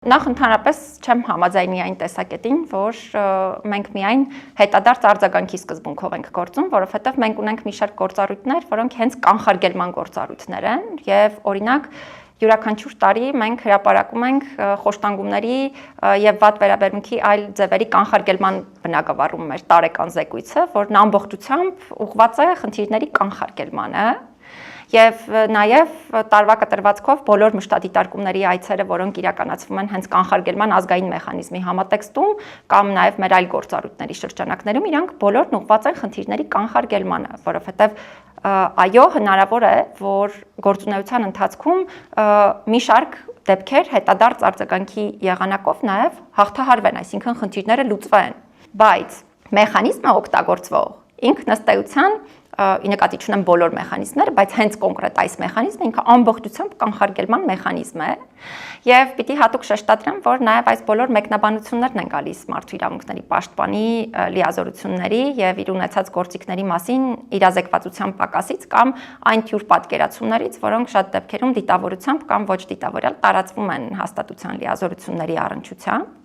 Նախ ընդհանրապես չեմ համաձայնի այն տեսակետին, որ մենք միայն հետադարձ արձագանքի սկզբունքով ենք գործում, որովհետև մենք ունենք մի շարք գործառույթներ, որոնք հենց կանխարգելման գործառույթներ են, եւ օրինակ յուրաքանչյուր տարի մենք հրապարակում ենք խոշտանգումների եւ վատ վերաբերմունքի այլ ձևերի կանխարգելման բնագավառում մեր տարեկան զեկույցը, որն ամբողջությամբ ուղղված է խնդիրների կանխարգելմանը։ Եվ նաև տարվա կտրվածքով բոլոր մշտադիտարկումների այցերը, որոնք իրականացվում են հենց կանխարգելման ազգային մեխանիզմի համատեքստում կամ նաև մեր այլ գործառույթների շրջանակներում, իրանք բոլորն ուղղված են խնդիրների կանխարգելմանը, որովհետև այո, հնարավոր է, որ գործունեության ընթացքում մի շարք դեպքեր հետադարձ արձագանքի եղանակով նաև հաղթահարվեն, այսինքն խնդիրները լուծվեն, բայց մեխանիզմը օգտագործվող ինքն ըստ էության ի նկատի չունեմ բոլոր մեխանիզմները, բայց հենց կոնկրետ այս մեխանիզմը ինքը ամբողջությամբ կանխարգելման մեխանիզմ է եւ պիտի հատուկ շեշտադրեմ, որ նաեւ այս բոլոր մեկնաբանություններն են գալիս մարդու իրավունքների պաշտպանի լիազորությունների եւ իր ունեցած գործիքների մասին իրազեկվածության պակասից կամ այն թյուր պատկերացումներից, որոնք շատ դեպքերում դիտավորությամբ կամ ոչ դիտավորյալ տարածվում են հաստատության լիազորությունների առնչությամբ։